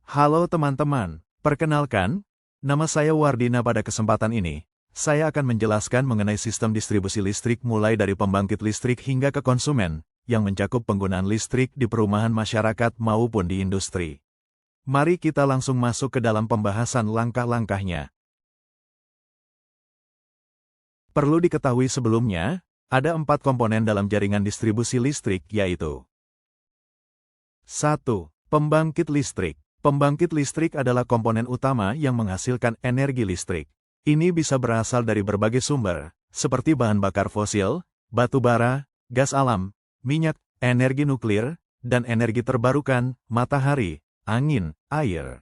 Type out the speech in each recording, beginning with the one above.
Halo teman-teman, perkenalkan, nama saya Wardina. Pada kesempatan ini, saya akan menjelaskan mengenai sistem distribusi listrik mulai dari pembangkit listrik hingga ke konsumen, yang mencakup penggunaan listrik di perumahan masyarakat maupun di industri. Mari kita langsung masuk ke dalam pembahasan langkah-langkahnya. Perlu diketahui sebelumnya, ada 4 komponen dalam jaringan distribusi listrik, yaitu 1. Pembangkit listrik. Pembangkit listrik adalah komponen utama yang menghasilkan energi listrik. Ini bisa berasal dari berbagai sumber, seperti bahan bakar fosil, batu bara, gas alam, minyak, energi nuklir, dan energi terbarukan, matahari, angin, air.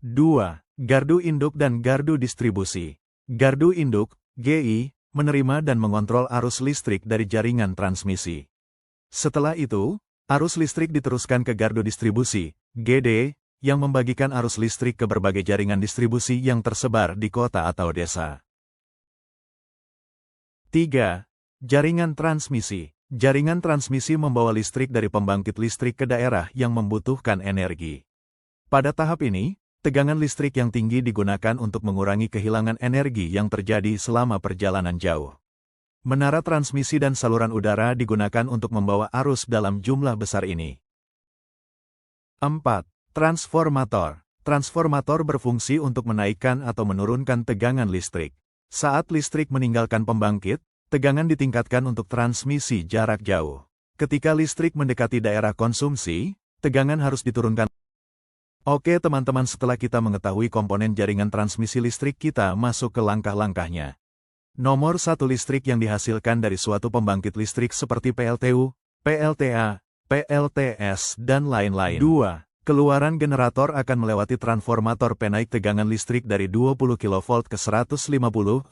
2. Gardu induk dan gardu distribusi. Gardu induk, GI, menerima dan mengontrol arus listrik dari jaringan transmisi. Setelah itu, arus listrik diteruskan ke gardu distribusi, GD, yang membagikan arus listrik ke berbagai jaringan distribusi yang tersebar di kota atau desa. 3. Jaringan transmisi. Jaringan transmisi membawa listrik dari pembangkit listrik ke daerah yang membutuhkan energi. Pada tahap ini, tegangan listrik yang tinggi digunakan untuk mengurangi kehilangan energi yang terjadi selama perjalanan jauh. Menara transmisi dan saluran udara digunakan untuk membawa arus dalam jumlah besar ini. 4. Transformator. Transformator berfungsi untuk menaikkan atau menurunkan tegangan listrik. Saat listrik meninggalkan pembangkit, tegangan ditingkatkan untuk transmisi jarak jauh. Ketika listrik mendekati daerah konsumsi, tegangan harus diturunkan. Oke teman-teman, setelah kita mengetahui komponen jaringan transmisi listrik, kita masuk ke langkah-langkahnya. Nomor 1, listrik yang dihasilkan dari suatu pembangkit listrik seperti PLTU, PLTA, PLTS, dan lain-lain. 2. Keluaran generator akan melewati transformator penaik tegangan listrik dari 20 kV ke 150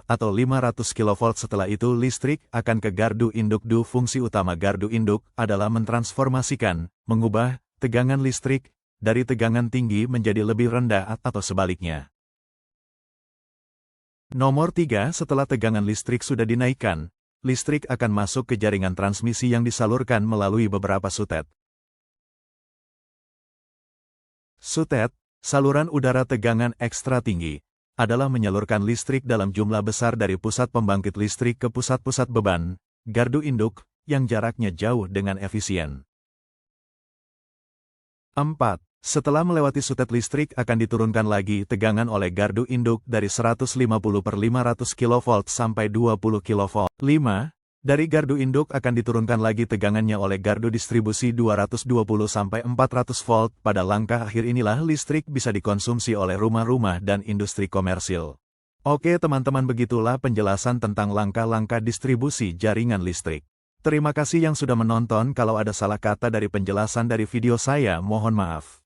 atau 500 kV. Setelah itu listrik akan ke gardu induk. Fungsi utama gardu induk adalah mentransformasikan, mengubah, tegangan listrik dari tegangan tinggi menjadi lebih rendah atau sebaliknya. Nomor 3, setelah tegangan listrik sudah dinaikkan, listrik akan masuk ke jaringan transmisi yang disalurkan melalui beberapa sutet. Sutet, saluran udara tegangan ekstra tinggi, adalah menyalurkan listrik dalam jumlah besar dari pusat pembangkit listrik ke pusat-pusat beban, gardu induk, yang jaraknya jauh dengan efisien. 4. Setelah melewati sutet, listrik akan diturunkan lagi tegangan oleh gardu induk dari 150 per 500 kV sampai 20 kV. 5. Dari gardu induk akan diturunkan lagi tegangannya oleh gardu distribusi 220 sampai 400 volt. Pada langkah akhir inilah listrik bisa dikonsumsi oleh rumah-rumah dan industri komersil. Oke teman-teman, begitulah penjelasan tentang langkah-langkah distribusi jaringan listrik. Terima kasih yang sudah menonton. Kalau ada salah kata dari penjelasan dari video saya, mohon maaf.